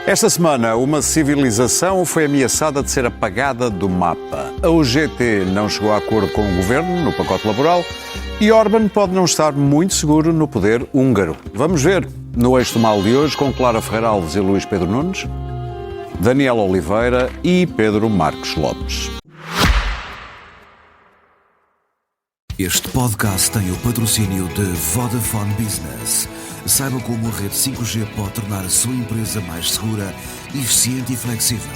Esta semana, uma civilização foi ameaçada de ser apagada do mapa. A UGT não chegou a acordo com o governo no pacote laboral e Orbán pode não estar muito seguro no poder húngaro. Vamos ver no Eixo do Mal de hoje com Clara Ferreira Alves e Luís Pedro Nunes, Daniel Oliveira e Pedro Marcos Lopes. Este podcast tem o patrocínio de Vodafone Business. Saiba como a rede 5G pode tornar a sua empresa mais segura, eficiente e flexível.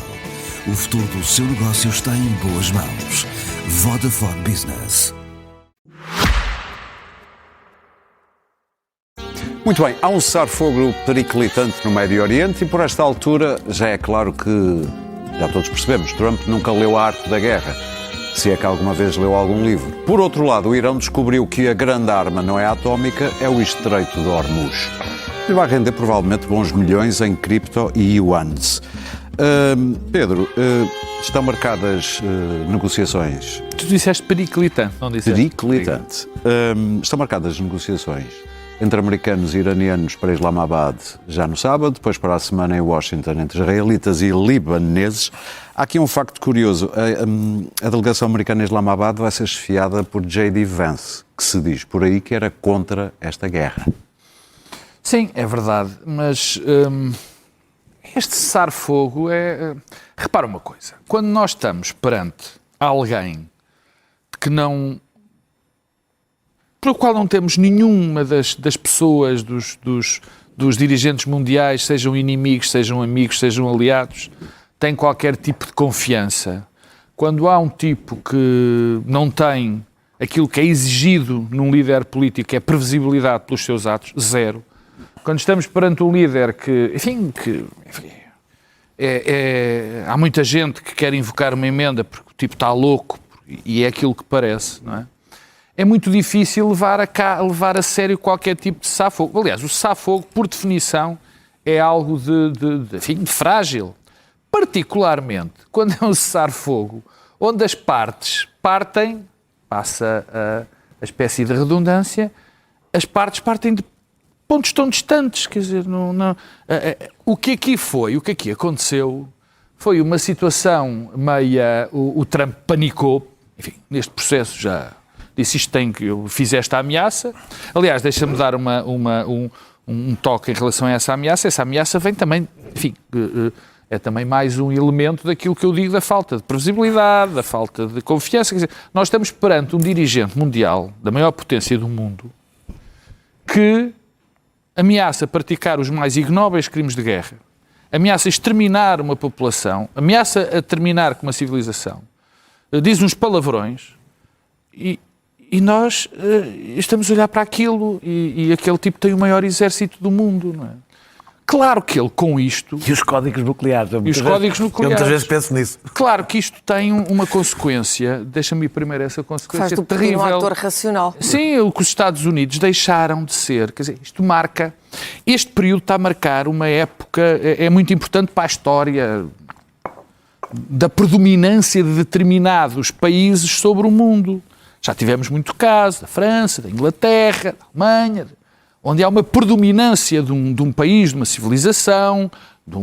O futuro do seu negócio está em boas mãos. Vodafone Business. Muito bem, há um cessar-fogo periclitante no Médio Oriente e por esta altura já é claro que, já todos percebemos, Trump nunca leu A Arte da Guerra, se é que alguma vez leu algum livro. Por outro lado, o Irão descobriu que a grande arma não é atómica, é o Estreito de Hormuz. E vai render provavelmente bons milhões em cripto e yuans. Pedro, estão marcadas negociações... Tu disseste periclitante, não disseste? Periclitante. Estão marcadas negociações entre americanos e iranianos para Islamabad já no sábado, depois para a semana em Washington entre israelitas e libaneses. Há aqui um facto curioso. A delegação americana em Islamabad vai ser chefiada por J.D. Vance, que se diz por aí que era contra esta guerra. Sim, é verdade, mas este cessar-fogo é... repara uma coisa, quando nós estamos perante alguém que não... pelo qual não temos nenhuma das pessoas, dos dirigentes mundiais, sejam inimigos, sejam amigos, sejam aliados, tem qualquer tipo de confiança. Quando há um tipo que não tem aquilo que é exigido num líder político, que é previsibilidade pelos seus atos, zero. Quando estamos perante um líder que, há muita gente que quer invocar uma emenda porque o tipo está louco, e é aquilo que parece, não é? É muito difícil levar a sério qualquer tipo de cessar-fogo. Aliás, o cessar-fogo, por definição, é algo de frágil. Particularmente quando é um cessar-fogo onde as partes partem, passa a espécie de redundância, as partes partem de pontos tão distantes. Quer dizer, o que aqui aconteceu foi uma situação meia... O Trump panicou, enfim, neste processo já... disse isto eu fiz esta ameaça. Aliás, deixa-me dar um toque em relação a essa ameaça. Essa ameaça vem também, enfim, é também mais um elemento daquilo que eu digo da falta de previsibilidade, da falta de confiança. Quer dizer, nós estamos perante um dirigente mundial, da maior potência do mundo, que ameaça praticar os mais ignóbeis crimes de guerra, ameaça exterminar uma população, ameaça a terminar com uma civilização, diz uns palavrões e nós estamos a olhar para aquilo e aquele tipo tem o maior exército do mundo, não é? Claro que ele com isto... E os códigos nucleares. Eu muitas vezes penso nisso. Claro que isto tem uma consequência, deixa-me ir primeiro essa consequência terrível. Faz do um ator racional. Sim, o que os Estados Unidos deixaram de ser, quer dizer, isto marca... Este período está a marcar uma época, é muito importante para a história da predominância de determinados países sobre o mundo. Já tivemos muito caso da França, da Inglaterra, da Alemanha, onde há uma predominância de um país, de uma civilização, de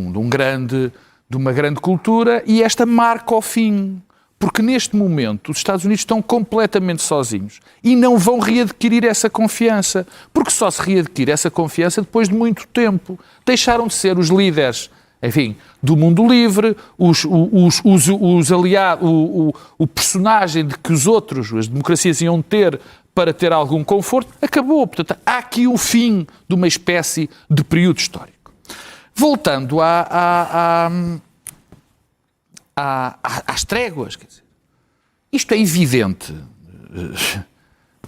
uma grande cultura, e esta marca ao fim. Porque neste momento os Estados Unidos estão completamente sozinhos e não vão readquirir essa confiança. Porque só se readquire essa confiança depois de muito tempo. Deixaram de ser os líderes, enfim, do mundo livre, os aliados, o personagem de que os outros, as democracias, iam ter para ter algum conforto, acabou. Portanto, há aqui um fim de uma espécie de período histórico. Voltando às tréguas, quer dizer, isto é evidente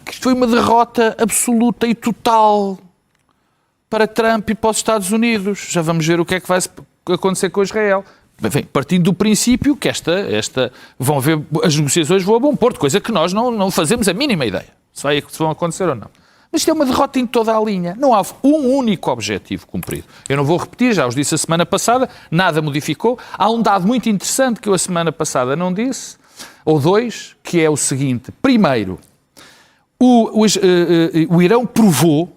que isto foi uma derrota absoluta e total para Trump e para os Estados Unidos. Já vamos ver o que é que vai acontecer com Israel. Bem, partindo do princípio que vão haver, as negociações vão a bom porto, coisa que nós não fazemos a mínima ideia se vão acontecer ou não. Mas isto é uma derrota em toda a linha. Não há um único objetivo cumprido. Eu não vou repetir, já os disse a semana passada, nada modificou. Há um dado muito interessante que eu a semana passada não disse, ou dois, que é o seguinte. Primeiro, o Irão provou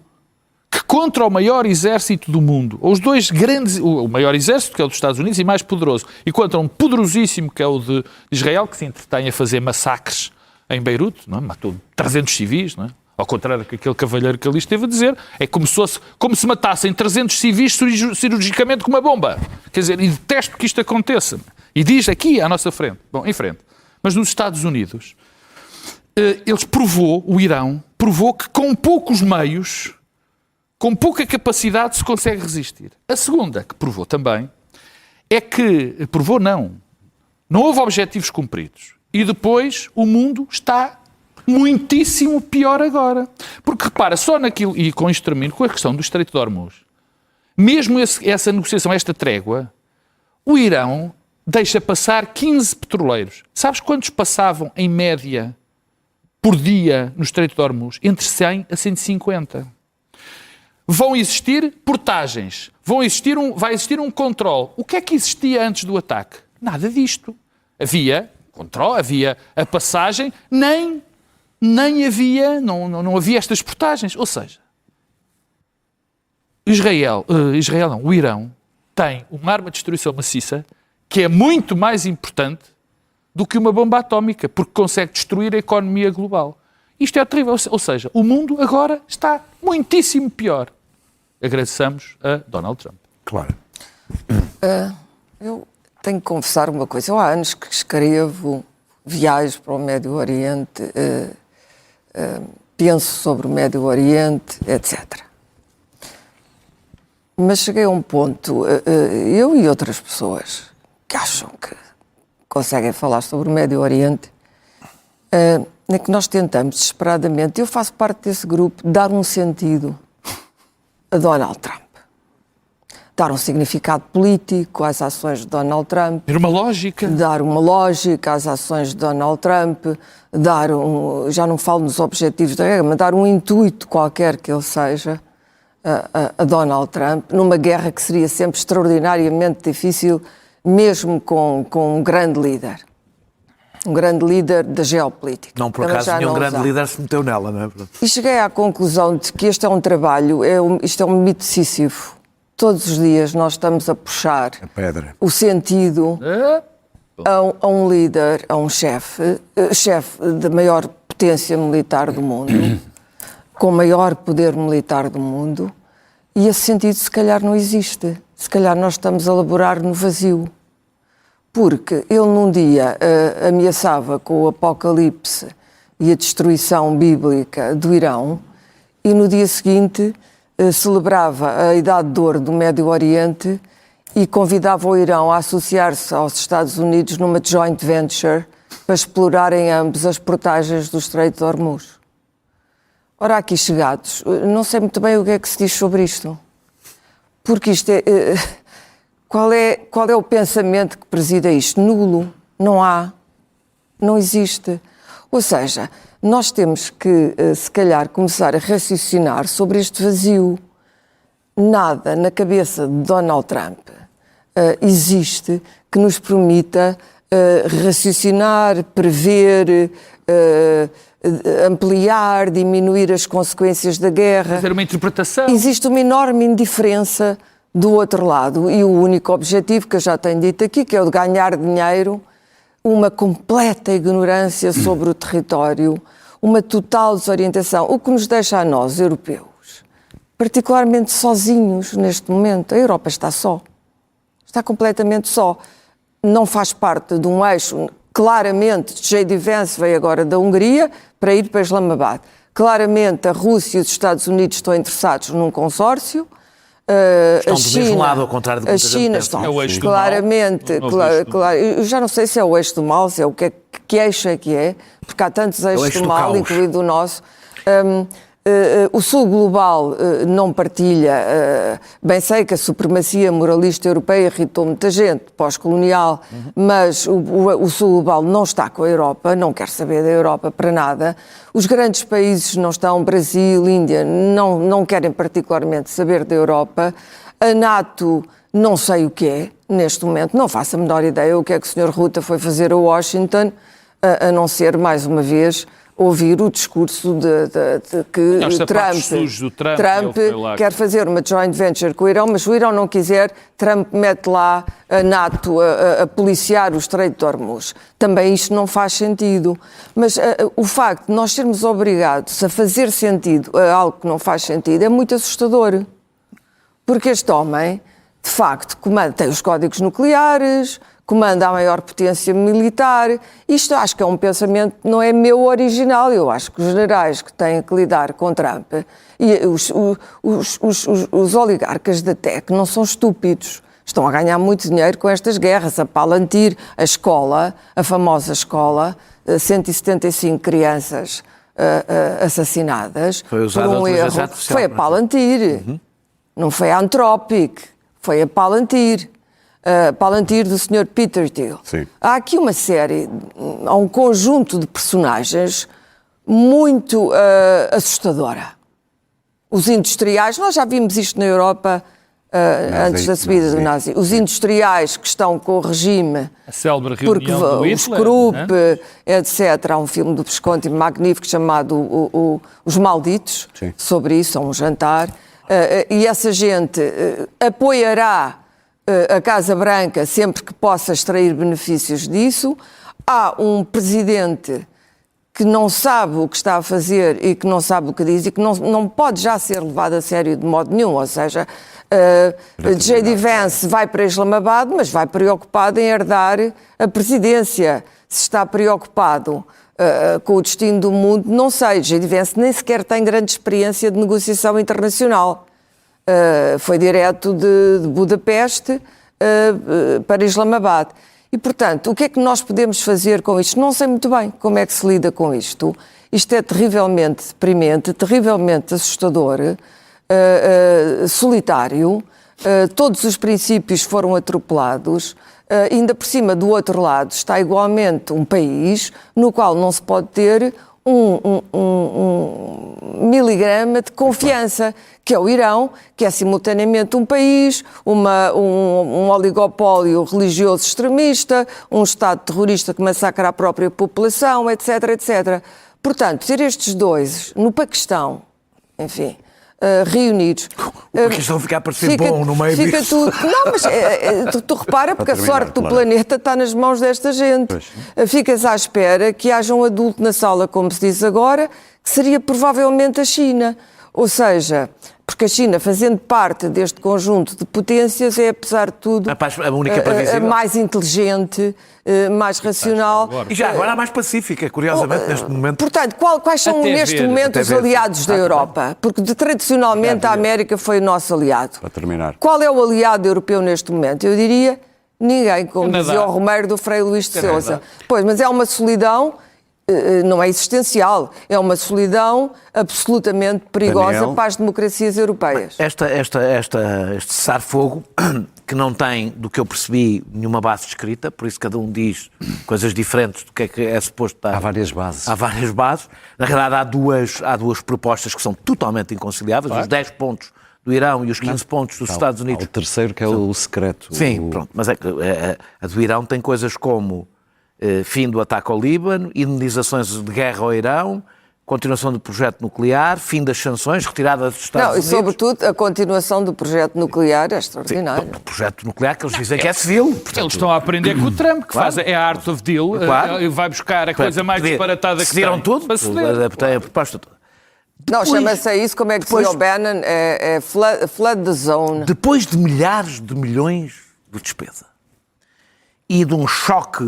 que contra o maior exército do mundo, os dois grandes, o maior exército, que é o dos Estados Unidos, e mais poderoso, e contra um poderosíssimo, que é o de Israel, que se entretém a fazer massacres em Beirute, não é? Matou 300 civis, não é? Ao contrário do que aquele cavalheiro que ali esteve a dizer, é como se matassem 300 civis cirurgicamente com uma bomba. Quer dizer, e detesto que isto aconteça. E diz aqui à nossa frente. Bom, em frente. Mas nos Estados Unidos, o Irão provou que com poucos meios, com pouca capacidade, se consegue resistir. A segunda, que provou também, é que, não houve objetivos cumpridos. E depois o mundo está muitíssimo pior agora. Porque repara, só naquilo, e com isto termino, com a questão do Estreito de Hormuz, mesmo essa negociação, esta trégua, o Irão deixa passar 15 petroleiros. Sabes quantos passavam em média por dia no Estreito de Hormuz? Entre 100 a 150. Vão existir portagens, vai existir um controle. O que é que existia antes do ataque? Nada disto. Havia controle, havia a passagem, nem havia, não havia estas portagens. Ou seja, o Irão tem uma arma de destruição maciça que é muito mais importante do que uma bomba atómica, porque consegue destruir a economia global. Isto é terrível. Ou seja, o mundo agora está muitíssimo pior. Agradeçamos a Donald Trump. Claro. Eu tenho que confessar uma coisa. Eu há anos que escrevo, viajo para o Médio Oriente, penso sobre o Médio Oriente, etc. Mas cheguei a um ponto, eu e outras pessoas que acham que conseguem falar sobre o Médio Oriente, em que nós tentamos desesperadamente, eu faço parte desse grupo, dar um sentido a Donald Trump. Dar um significado político às ações de Donald Trump. Ter uma lógica. Dar uma lógica às ações de Donald Trump. Já não falo nos objetivos da guerra, mas dar um intuito qualquer que ele seja a Donald Trump, numa guerra que seria sempre extraordinariamente difícil, mesmo com um grande líder. Um grande líder da geopolítica. Não, por acaso, nenhum grande líder se meteu nela, não é? E cheguei à conclusão de que este é um trabalho, isto é um mito decisivo. Todos os dias nós estamos a puxar o sentido a um líder, a um chefe da maior potência militar do mundo, com o maior poder militar do mundo, e esse sentido se calhar não existe. Se calhar nós estamos a laborar no vazio. Porque ele num dia ameaçava com o apocalipse e a destruição bíblica do Irão, e no dia seguinte celebrava a Idade de Ouro do Médio Oriente e convidava o Irão a associar-se aos Estados Unidos numa joint venture para explorarem ambos as portagens do Estreito de Hormuz. Ora, aqui chegados, não sei muito bem o que é que se diz sobre isto. Porque isto é... Qual é o pensamento que presida isto? Nulo. Não há. Não existe. Ou seja, nós temos que, se calhar, começar a raciocinar sobre este vazio. Nada na cabeça de Donald Trump existe que nos permita raciocinar, prever, ampliar, diminuir as consequências da guerra. Fazer uma interpretação. Existe uma enorme indiferença do outro lado, e o único objetivo que eu já tenho dito aqui, que é o de ganhar dinheiro, uma completa ignorância sobre o território, uma total desorientação, o que nos deixa a nós, europeus, particularmente sozinhos neste momento. A Europa está só. Está completamente só. Não faz parte de um eixo, claramente, J.D. Vance veio agora da Hungria para ir para Islamabad. Claramente a Rússia e os Estados Unidos estão interessados num consórcio. Estão do mesmo lado, ao contrário do que a China está É o eixo do claramente, claro, eu já não sei se é o eixo do mal, se é o que eixo é que é, porque há tantos eixos do mal, incluído o nosso. O Sul global não partilha, bem sei que a supremacia moralista europeia irritou muita gente, pós-colonial, mas o Sul global não está com a Europa, não quer saber da Europa para nada. Os grandes países não estão, Brasil, Índia, não querem particularmente saber da Europa. A NATO não sei o que é, neste momento, não faço a menor ideia o que é que o Sr. Ruta foi fazer a Washington, a não ser, mais uma vez, ouvir o discurso de que Trump quer fazer uma joint venture com o Irão, mas se o Irão não quiser, Trump mete lá a NATO a policiar o Estreito de Hormuz. Também isto não faz sentido. Mas o facto de nós sermos obrigados a fazer sentido a algo que não faz sentido é muito assustador. Porque este homem, de facto, tem os códigos nucleares, comanda a maior potência militar. Isto acho que é um pensamento que não é meu original. Eu acho que os generais que têm que lidar com Trump e os oligarcas da TEC não são estúpidos. Estão a ganhar muito dinheiro com estas guerras, a Palantir, a escola, a famosa escola, 175 crianças assassinadas. Foi usada por um erro. Foi a Palantir, não foi a Anthropic, foi a Palantir. Palantir do Sr. Peter Thiel. Sim. Há aqui uma série, há um conjunto de personagens muito assustadora. Os industriais, nós já vimos isto na Europa antes da subida do nazi. Os industriais que estão com o regime, a célebre reunião do Hitler, os Krupp, etc. Há um filme do Visconti magnífico chamado Os Malditos, sim, sobre isso, é um jantar, e essa gente apoiará a Casa Branca sempre que possa extrair benefícios disso. Há um presidente que não sabe o que está a fazer e que não sabe o que diz e que não pode já ser levado a sério de modo nenhum. Ou seja, J.D. Vance vai para Islamabad, mas vai preocupado em herdar a presidência. Se está preocupado com o destino do mundo, não sei. J.D. Vance nem sequer tem grande experiência de negociação internacional. Foi direto de Budapeste para Islamabad. E, portanto, o que é que nós podemos fazer com isto? Não sei muito bem como é que se lida com isto. Isto é terrivelmente deprimente, terrivelmente assustador, solitário. Todos os princípios foram atropelados. Ainda por cima, do outro lado, está igualmente um país no qual não se pode ter um miligrama de confiança, que é o Irão, que é simultaneamente um país, um oligopólio religioso extremista, um Estado terrorista que massacra a própria população, etc, etc. Portanto, ter estes dois no Paquistão, enfim, reunidos... O Paquistão fica a parecer bom no meio fica disso. Tudo, não, mas tu repara, porque a sorte do planeta está nas mãos desta gente. Pois. Ficas à espera que haja um adulto na sala, como se diz agora, que seria provavelmente a China. Ou seja, porque a China, fazendo parte deste conjunto de potências, é, apesar de tudo, a única previsível, mais inteligente, mais racional. E já agora a mais pacífica, curiosamente, neste momento. Portanto, quais são neste momento os aliados da Europa? Porque tradicionalmente a América foi o nosso aliado. Para terminar. Qual é o aliado europeu neste momento? Eu diria ninguém, como dizia o Romeiro do Frei Luís de Sousa. Pois, mas é uma solidão... não é existencial, é uma solidão absolutamente perigosa para as democracias europeias. Este cessar-fogo, que não tem, do que eu percebi, nenhuma base escrita, por isso cada um diz coisas diferentes do que é suposto estar. Há várias bases. Há várias bases. Na realidade, há duas propostas que são totalmente inconciliáveis, claro. Os 10 pontos do Irão e os 15 pontos dos Estados Unidos. O terceiro, que é o secreto. Sim, pronto, mas a do Irão tem coisas como fim do ataque ao Líbano, indemnizações de guerra ao Irão, continuação do projeto nuclear, fim das sanções, retirada dos Estados Unidos. E sobretudo a continuação do projeto nuclear é extraordinário. O projeto nuclear que eles dizem que é civil. Portanto, eles estão a aprender com o Trump, que faz a Art of Deal, e vai buscar a coisa mais disparatada que tem. Tudo, tem a proposta toda. Não, chama-se isso, como é que dizia o Bannon, é flood the zone. Depois de milhares de milhões de despesa e de um choque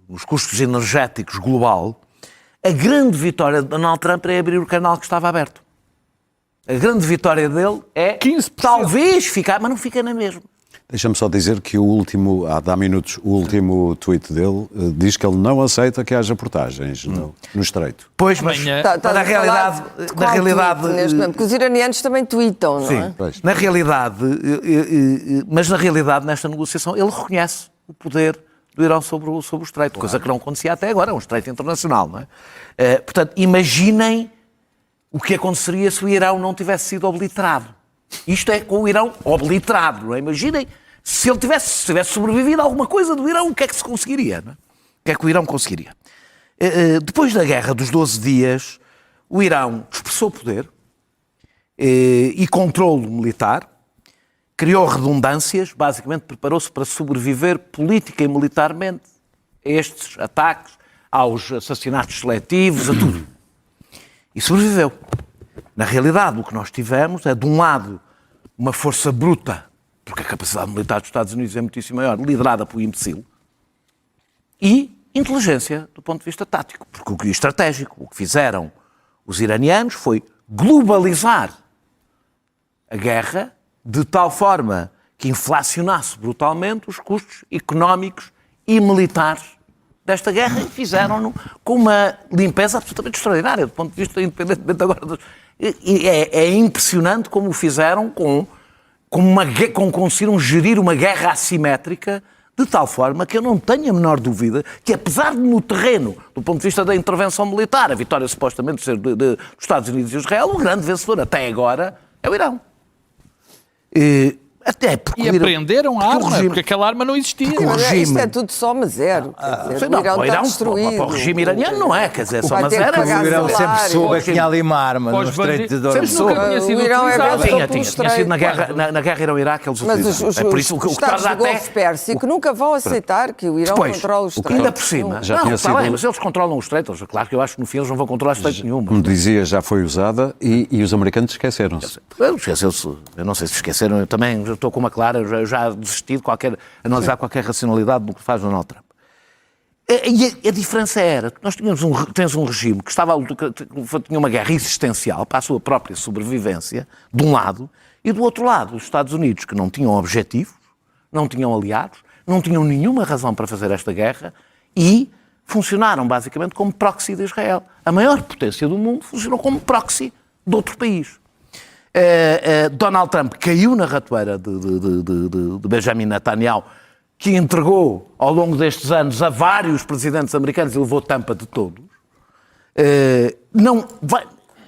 nos custos energéticos global, a grande vitória de Donald Trump é abrir o canal que estava aberto. A grande vitória dele é 15%. Talvez ficar, mas não fica na mesma. Deixa-me só dizer que há minutos, o último tweet dele diz que ele não aceita que haja portagens no Estreito. Pois, mas na realidade... Neste momento, porque os iranianos também tweetam, não é? Pois. Na realidade, nesta negociação, ele reconhece o poder do Irão sobre o Estreito, coisa que não acontecia até agora, é um Estreito internacional, não é? Portanto, imaginem o que aconteceria se o Irão não tivesse sido obliterado. Isto é com o Irão obliterado, não é? Imaginem se ele tivesse sobrevivido a alguma coisa do Irão, o que é que se conseguiria, não é? O que é que o Irão conseguiria? Depois da Guerra dos 12 Dias, o Irão expressou poder e controle militar, criou redundâncias, basicamente preparou-se para sobreviver política e militarmente a estes ataques, aos assassinatos seletivos, a tudo. E sobreviveu. Na realidade, o que nós tivemos é, de um lado, uma força bruta, porque a capacidade militar dos Estados Unidos é muitíssimo maior, liderada por imbecil, e inteligência do ponto de vista tático, porque estratégico. O que fizeram os iranianos foi globalizar a guerra de tal forma que inflacionasse brutalmente os custos económicos e militares desta guerra e fizeram-no com uma limpeza absolutamente extraordinária, do ponto de vista, independentemente agora. É impressionante como o fizeram conseguiram gerir uma guerra assimétrica de tal forma que eu não tenho a menor dúvida que, apesar de no terreno, do ponto de vista da intervenção militar, a vitória supostamente ser dos Estados Unidos e Israel, o grande vencedor até agora é o Irão. Até porque e aprenderam a arma, porque aquela arma não existia. Isto é tudo soma zero. O Irão está destruído. Para o regime iraniano não é, quer dizer, soma zero. O Irão sempre soube que tinha ali uma arma no Estreito de Hormuz. O Irão tinha sido na guerra Irão-Iraque, eles utilizam. Mas os Estados do Golfo Pérsico nunca vão aceitar que o Irão controle o Estreito. Ainda por cima. Não, está bem, mas eles controlam o Estreito. Claro que eu acho que no fim eles não vão controlar o Estreito nenhum. Como dizia, já foi usada e os americanos esqueceram-se. Esqueceu-se. Eu não sei se esqueceram. Eu também estou com uma clara. Eu já desisti de analisar qualquer racionalidade do que faz Donald Trump. E a diferença era que nós temos um regime que tinha uma guerra existencial para a sua própria sobrevivência, de um lado, e do outro lado, os Estados Unidos, que não tinham objetivos, não tinham aliados, não tinham nenhuma razão para fazer esta guerra e funcionaram basicamente como proxy de Israel. A maior potência do mundo funcionou como proxy de outro país. Donald Trump caiu na ratoeira de Benjamin Netanyahu, que entregou ao longo destes anos a vários presidentes americanos e levou tampa de todos.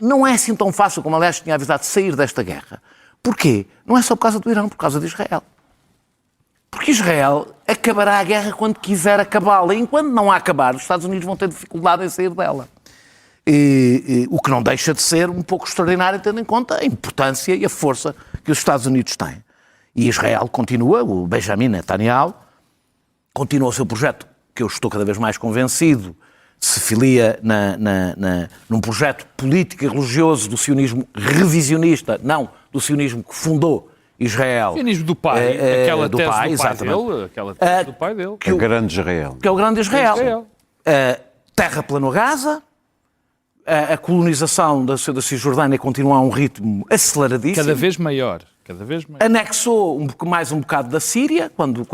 Não é assim tão fácil, como aliás tinha avisado, sair desta guerra. Porquê? Não é só por causa do Irão, por causa de Israel. Porque Israel acabará a guerra quando quiser acabá-la. E enquanto não a acabar, os Estados Unidos vão ter dificuldade em sair dela. O que não deixa de ser um pouco extraordinário, tendo em conta a importância e a força que os Estados Unidos têm. E Israel continua, o Benjamin Netanyahu, continua o seu projeto, que eu estou cada vez mais convencido, se filia num projeto político e religioso do sionismo revisionista, não do sionismo que fundou Israel. O sionismo do pai, aquela tese do pai dele. Aquela tese do pai dele. Que é o grande Israel. Que é o grande Israel. Terra plano Gaza. A colonização da Cisjordânia continua a um ritmo aceleradíssimo. Cada vez maior. Anexou mais um bocado da Síria, quando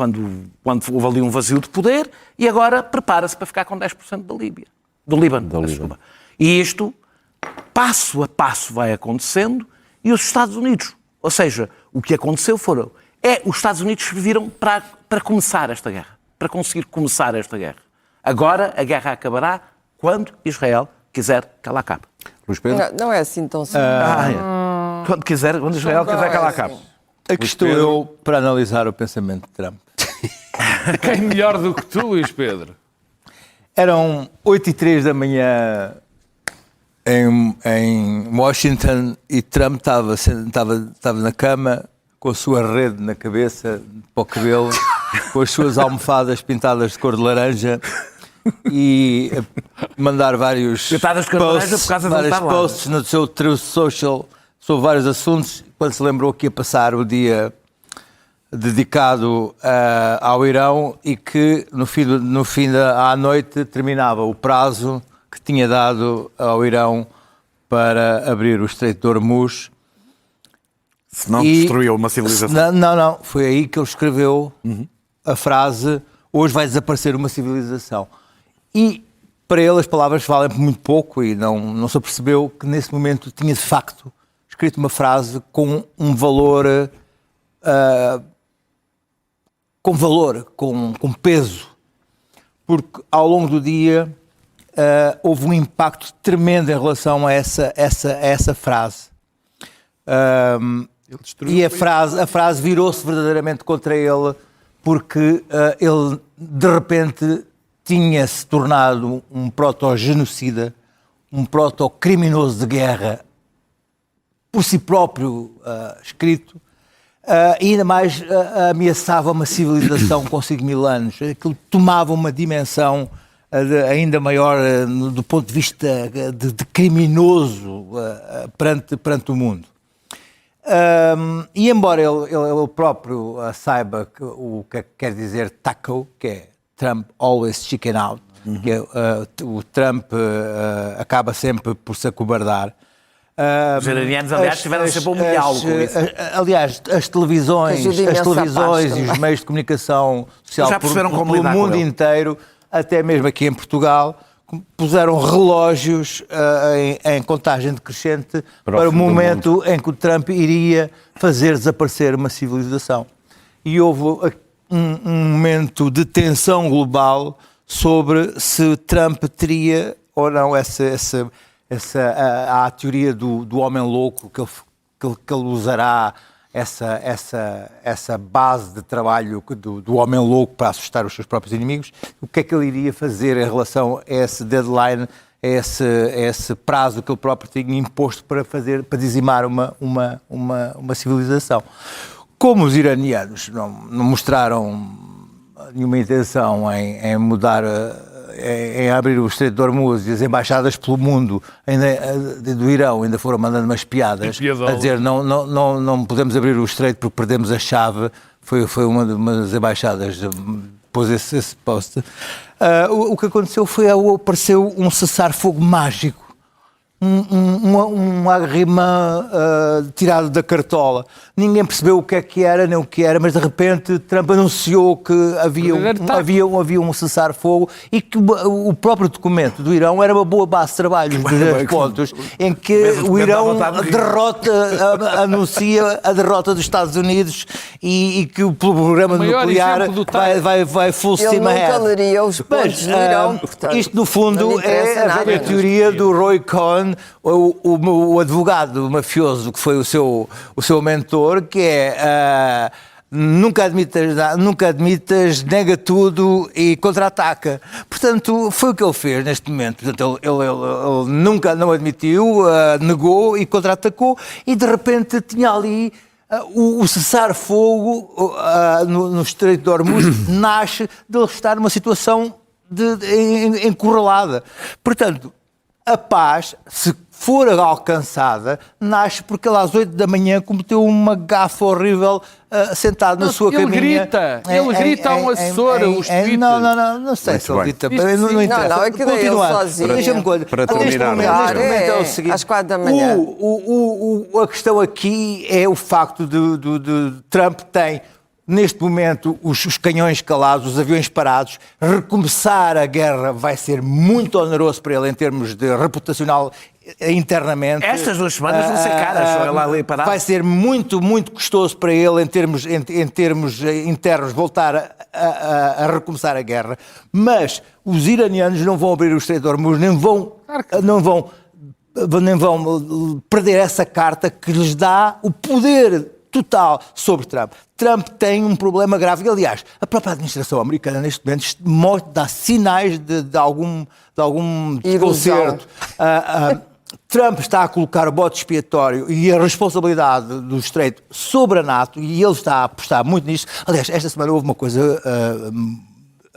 houve ali um vazio de poder, e agora prepara-se para ficar com 10% da Líbia. Do Líbano. E isto, passo a passo, vai acontecendo, e os Estados Unidos, ou seja, o que aconteceu os Estados Unidos serviram para começar esta guerra, para conseguir começar esta guerra. Agora a guerra acabará quando Israel quiser que ela acabe. Luís Pedro? Não é assim tão simples. Quando Israel quiser que ela acabe. Aqui estou eu para analisar o pensamento de Trump. Quem melhor do que tu, Luís Pedro? Eram 8h03 da manhã em Washington e Trump estava na cama com a sua rede na cabeça, para o cabelo, com as suas almofadas pintadas de cor de laranja e mandar vários posts no seu Truth Social sobre vários assuntos, quando se lembrou que ia passar o dia dedicado ao Irão e que no fim à noite terminava o prazo que tinha dado ao Irão para abrir o Estreito de Hormuz. Se não destruiu uma civilização. Não. Foi aí que ele escreveu a frase: hoje vai desaparecer uma civilização. E para ele as palavras valem muito pouco e não se apercebeu que nesse momento tinha de facto escrito uma frase com um valor, com peso. Porque ao longo do dia houve um impacto tremendo em relação a essa frase. E a frase virou-se verdadeiramente contra ele, porque ele de repente tinha-se tornado um proto-genocida, um proto-criminoso de guerra, por si próprio escrito, e ainda mais ameaçava uma civilização com 5.000 anos. Aquilo tomava uma dimensão ainda maior do ponto de vista de criminoso perante o mundo. E embora ele próprio saiba o que quer dizer TACO, que é Trump Always Chicken Out, que é, o Trump acaba sempre por se acobardar. Os iranianos, aliás, tiveram sempre a humilhá-lo com isso. Aliás, as televisões e os meios de comunicação social pelo mundo inteiro, até mesmo aqui em Portugal, puseram relógios em contagem decrescente para o momento em que o Trump iria fazer desaparecer uma civilização. E houve um momento de tensão global sobre se Trump teria ou não a teoria do homem louco, que ele usará essa base de trabalho do homem louco para assustar os seus próprios inimigos. O que é que ele iria fazer em relação a esse deadline, a esse prazo que ele próprio tinha imposto para dizimar uma civilização? Como os iranianos não mostraram nenhuma intenção em mudar, em abrir o Estreito de Hormuz, e as embaixadas pelo mundo do Irão ainda foram mandando umas piadas a dizer não podemos abrir o Estreito porque perdemos a chave. Foi uma das embaixadas pôs esse post. O que aconteceu foi apareceu um cessar-fogo mágico, um agrimã tirado da cartola. Ninguém percebeu o que é que era, nem o que era, mas de repente Trump anunciou que havia um cessar-fogo e que o próprio documento do Irão era uma boa base de trabalho, de 10 pontos, em que o Irão anuncia a derrota dos Estados Unidos e que o programa nuclear vai full steam ahead. Ele nunca leria os pontos do Irão, portanto. Isto, no fundo, é a velha teoria do Roy Cohn, o advogado mafioso que foi o seu mentor, que é nunca admitas, nega tudo e contra-ataca. Portanto, foi o que ele fez neste momento. Portanto, ele nunca não admitiu, negou e contra-atacou, e de repente tinha ali o cessar-fogo no Estreito de Hormuz nasce de ele estar numa situação encurralada. Portanto, a paz, se for alcançada, nasce porque ele às 8 da manhã cometeu uma gafe horrível sentado na sua caminha. Ele grita a um assessor, os tweets. Não sei se ele grita. Não interessa. Não, é que daí ele sozinho. Deixa-me coisa. Para terminar, neste momento é o seguinte. Às 4 da manhã. A questão aqui é o facto de Trump tem, neste momento, os canhões calados, os aviões parados. Recomeçar a guerra vai ser muito oneroso para ele em termos de reputacional internamente. Estas 2 semanas vão ser caras, lá ali parado. Vai ser muito, muito custoso para ele em termos internos voltar a recomeçar a guerra. Mas os iranianos não vão abrir o Estreito de Hormuz, nem vão perder essa carta que lhes dá o poder total sobre Trump. Trump tem um problema grave. Aliás, a própria administração americana neste momento dá sinais de algum desconcerto. Trump está a colocar o bote expiatório e a responsabilidade do Estreito sobre a NATO, e ele está a apostar muito nisso. Aliás, esta semana houve uma coisa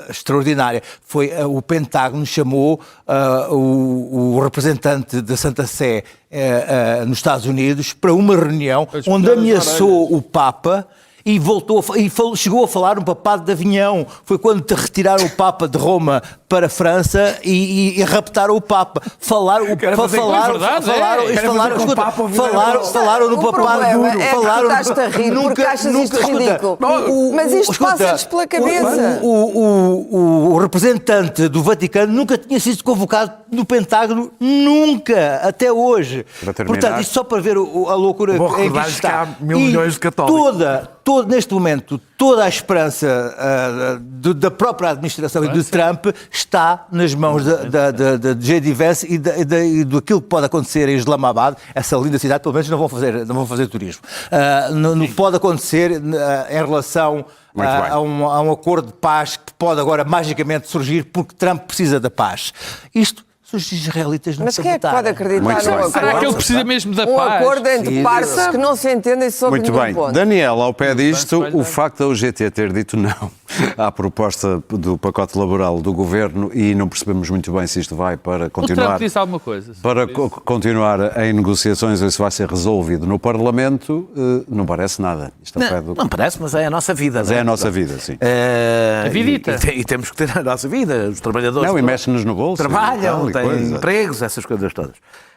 extraordinária. Foi o Pentágono chamou o representante da Santa Sé nos Estados Unidos para uma reunião onde ameaçou o Papa e chegou a falar um papado de Avignão. Foi quando retiraram o Papa de Roma para a França e raptaram o Papa. Falaram no papado duro. Estás a rir porque achas isto ridículo. Mas isto passa-lhes pela cabeça. O representante do Vaticano nunca tinha sido convocado no Pentágono, nunca, até hoje. Portanto, isto só para ver a loucura em que está. Há 1.000 milhões de católicos. neste momento, toda a esperança da própria administração e do Trump está nas mãos de J.D. Vance e daquilo que pode acontecer em Islamabad, essa linda cidade, pelo menos não vão fazer turismo. Não pode acontecer em relação a um acordo de paz que pode agora magicamente surgir porque Trump precisa da paz. Isto, os israelitas não Mas quem é que pode acreditar num acordo? Será que ele precisa mesmo da Um paz? acordo entre partes que não se entendem sobre Muito nenhum bem. ponto. Daniel, ao pé disto, o facto da UGT ter dito não à proposta do pacote laboral do Governo e não percebemos muito bem se isto vai para O continuar... Trump disse alguma coisa. Para continuar em negociações ou isso vai ser resolvido no Parlamento, não parece nada. Isto ao pé do... Não parece, mas é a nossa vida. Mas não é a nossa vida, sim. A vidita. E temos que ter a nossa vida. Os trabalhadores Não, e mexe-nos no bolso. trabalham, e têm coisa. empregos, essas coisas todas.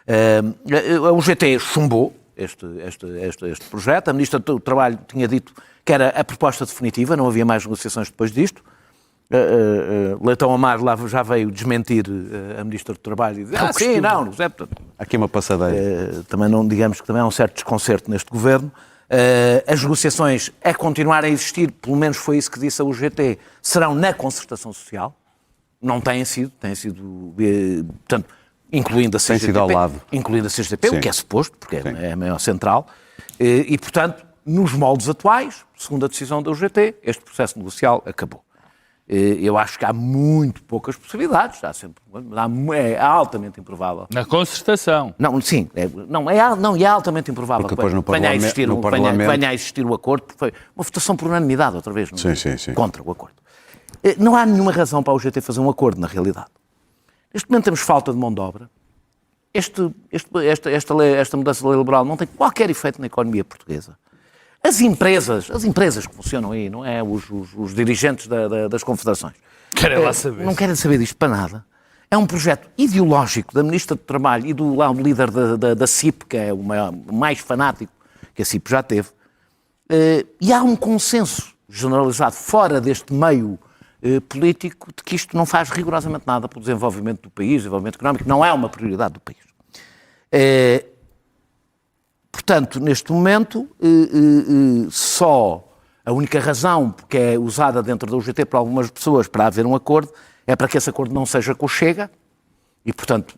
A UGT chumbou este projeto. A Ministra do Trabalho tinha dito que era a proposta definitiva, não havia mais negociações depois disto. Leitão Amaro lá já veio desmentir a Ministra do Trabalho e dizer, sim, não, é, portanto, Aqui uma passadeira. também não, digamos que também há um certo desconcerto neste governo. As negociações a continuar a existir, pelo menos foi isso que disse a UGT, serão na concertação social. Não têm sido, portanto, incluindo a CGTP, sido ao lado. incluindo a CGTP, Sim. o que é suposto, porque é a maior central, e, portanto, nos moldes atuais, segundo a decisão da UGT, este processo negocial acabou. Eu acho que há muito poucas possibilidades, é altamente improvável. Na concertação. Não, sim, é altamente improvável Porque depois no venha Parlamento- a existir o acordo, porque foi uma votação por unanimidade outra vez, Sim. contra o acordo. Não há nenhuma razão para a UGT fazer um acordo, na realidade. Neste momento temos falta de mão de obra. Esta mudança da lei laboral não tem qualquer efeito na economia portuguesa. As empresas que funcionam aí, não é? Os dirigentes das confederações. Querem lá saber. Não querem saber disto para nada. É um projeto ideológico da Ministra do Trabalho e do líder da CIP, que é o mais fanático que a CIP já teve. E há um consenso generalizado fora deste meio político de que isto não faz rigorosamente nada para o desenvolvimento do país, desenvolvimento económico, não é uma prioridade do país. Portanto, neste momento, só a única razão que é usada dentro da UGT por algumas pessoas para haver um acordo é para que esse acordo não seja com o Chega e, portanto,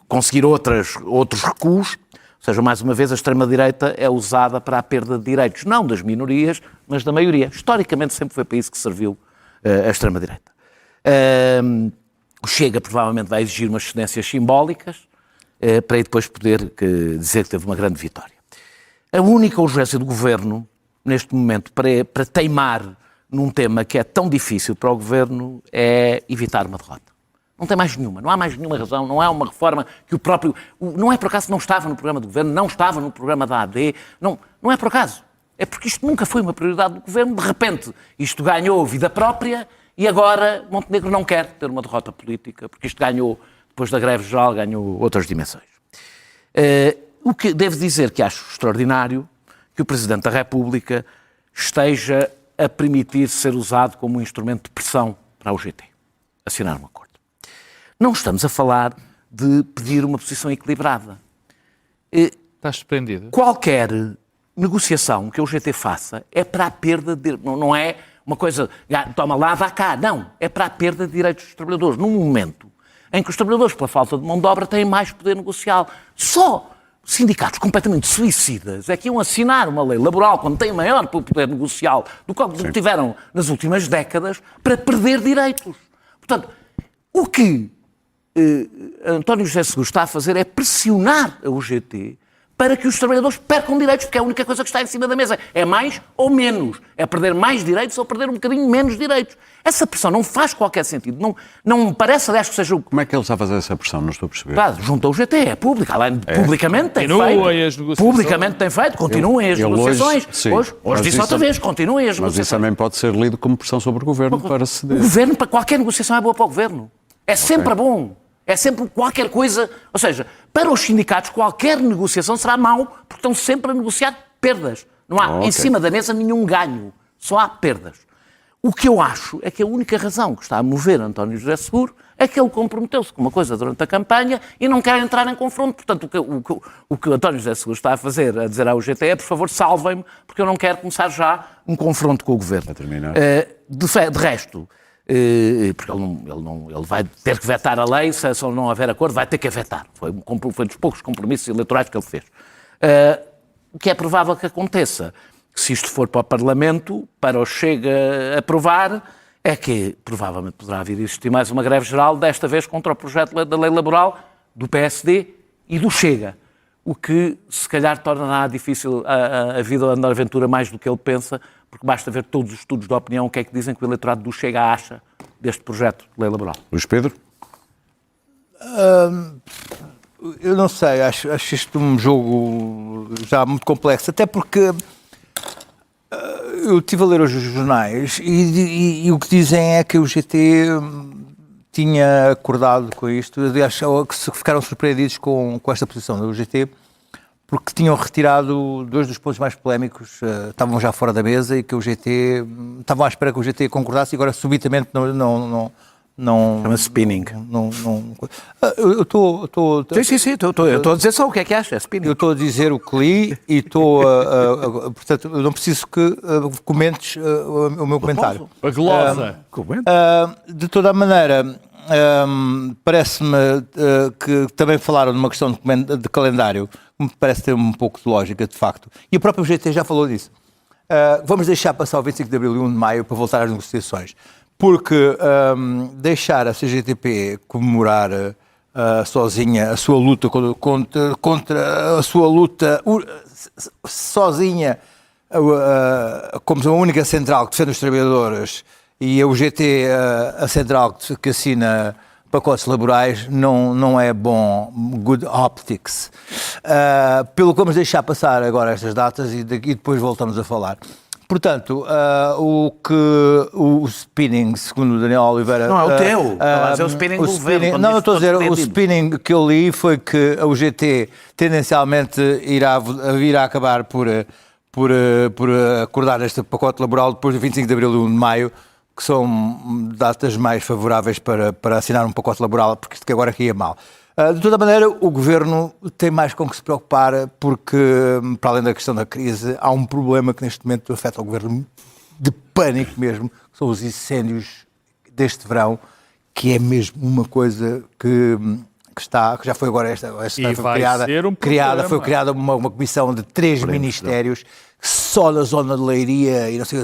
conseguir outros recuos. Ou seja, mais uma vez, a extrema-direita é usada para a perda de direitos, não das minorias, mas da maioria. Historicamente, sempre foi para isso que serviu a extrema-direita. O Chega provavelmente vai exigir umas cedências simbólicas para depois poder dizer que teve uma grande vitória. A única urgência do Governo, neste momento, para teimar num tema que é tão difícil para o Governo, é evitar uma derrota. Não tem mais nenhuma, não há mais nenhuma razão, não há uma reforma que o próprio... Não é por acaso que não estava no programa do Governo, não estava no programa da AD, não é por acaso. É porque isto nunca foi uma prioridade do Governo, de repente isto ganhou vida própria e agora Montenegro não quer ter uma derrota política, porque isto ganhou, depois da greve geral, ganhou outras dimensões. O que devo dizer que acho extraordinário que o Presidente da República esteja a permitir ser usado como um instrumento de pressão para a UGT, assinar um acordo. Não estamos a falar de pedir uma posição equilibrada. Estás surpreendido? Qualquer negociação que a UGT faça é para a perda de... Não é uma coisa, toma lá, dá cá. Não, é para a perda de direitos dos trabalhadores. Num momento em que os trabalhadores, pela falta de mão de obra, têm mais poder negocial. Só sindicatos completamente suicidas é que iam assinar uma lei laboral quando têm maior poder negocial do que tiveram nas últimas décadas para perder direitos. Portanto, o que António José Seguro está a fazer é pressionar a UGT para que os trabalhadores percam direitos, porque é a única coisa que está em cima da mesa. É mais ou menos. É perder mais direitos ou perder um bocadinho menos direitos. Essa pressão não faz qualquer sentido. Não me parece, aliás, que seja o... Como é que ele está a fazer essa pressão? Não estou a perceber. Claro, junto ao UGT, é pública. Publicamente tem Continuem feito. as negociações. Publicamente tem feito. Continuem as negociações. Hoje disse outra vez, continuem as Mas isso negociações. também pode ser lido como pressão sobre o Governo para ceder. O Governo, para qualquer negociação é boa para o Governo. É sempre bom. É sempre qualquer coisa. Ou seja, para os sindicatos, qualquer negociação será mau, porque estão sempre a negociar perdas. Não há em cima da mesa nenhum ganho. Só há perdas. O que eu acho é que a única razão que está a mover António José Seguro é que ele comprometeu-se com uma coisa durante a campanha e não quer entrar em confronto. Portanto, o que o António José Seguro está a fazer, a dizer ao UGT, é, por favor, salvem-me, porque eu não quero começar já um confronto com o governo. Para terminar. De resto, porque ele vai ter que vetar a lei, se não houver acordo, vai ter que a vetar. Foi dos poucos compromissos eleitorais que ele fez. O que é provável que aconteça, se isto for para o Parlamento, para o Chega aprovar, é que provavelmente poderá vir a existir mais uma greve geral, desta vez contra o projeto da lei laboral do PSD e do Chega, o que se calhar tornará difícil a vida do André Ventura mais do que ele pensa, porque basta ver todos os estudos de opinião o que é que dizem que o eleitorado do Chega acha deste projeto de lei laboral. Luís Pedro? Eu não sei, acho isto um jogo já muito complexo, até porque eu estive a ler os jornais e o que dizem é que o GT tinha acordado com isto, aliás, que ficaram surpreendidos com esta posição do GT, porque tinham retirado dois dos pontos mais polémicos, estavam já fora da mesa e que o GT, estavam à espera que o GT concordasse e agora subitamente não Chama-se spinning. Eu estou Sim, eu estou a dizer só o que é que acha, é spinning. Eu estou a dizer o que li e estou portanto, eu não preciso que comentes o meu comentário. A glosa. De toda a maneira, parece-me que também falaram de uma questão de calendário, que me parece ter um pouco de lógica, de facto. E o próprio GT já falou disso. Vamos deixar passar o 25 de Abril e 1 de Maio para voltar às negociações. Porque deixar a CGTP comemorar sozinha a sua luta contra a sua luta sozinha como a única central que defende os trabalhadores e a UGT a central que assina pacotes laborais não é bom, good optics. Pelo que vamos deixar passar agora estas datas e depois voltamos a falar. Portanto, o spinning, segundo o Daniel Oliveira... Não é o teu, é o spinning do governo. Não, eu estou a dizer, o spinning que eu li foi que a UGT tendencialmente irá acabar por acordar este pacote laboral depois do 25 de Abril e 1 de Maio, que são datas mais favoráveis para assinar um pacote laboral, porque isto que agora aqui é mal. De toda maneira, o Governo tem mais com que se preocupar porque, para além da questão da crise, há um problema que neste momento afeta o Governo de pânico mesmo, que são os incêndios deste verão, que é mesmo uma coisa que já foi agora foi criada uma comissão de 3 ministérios, só na zona de Leiria, e não sei,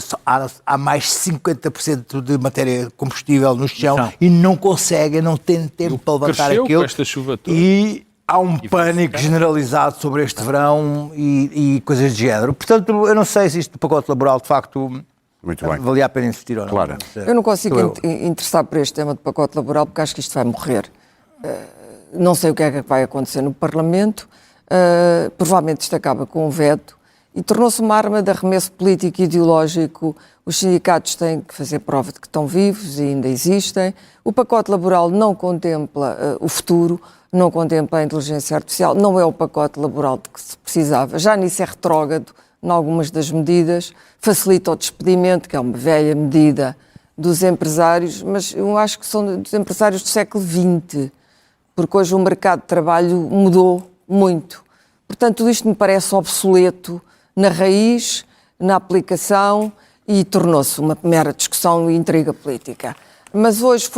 há mais 50% de matéria combustível no chão e não conseguem, não têm tempo para levantar aquilo. Com esta chuva toda. E há um pânico generalizado sobre este verão e coisas de género. Portanto, eu não sei se isto do pacote laboral, de facto, valia a pena insistir ou não. Claro. Eu não consigo interessar por este tema de pacote laboral porque acho que isto vai morrer. Não sei o que é que vai acontecer no Parlamento. Provavelmente isto acaba com um veto. E tornou-se uma arma de arremesso político e ideológico. Os sindicatos têm que fazer prova de que estão vivos e ainda existem. O pacote laboral não contempla o futuro, não contempla a inteligência artificial, não é o pacote laboral de que se precisava. Já nisso é retrógrado em algumas das medidas, facilita o despedimento, que é uma velha medida dos empresários, mas eu acho que são dos empresários do século XX, porque hoje o mercado de trabalho mudou muito. Portanto, tudo isto me parece obsoleto na raiz, na aplicação e tornou-se uma mera discussão e intriga política. Mas hoje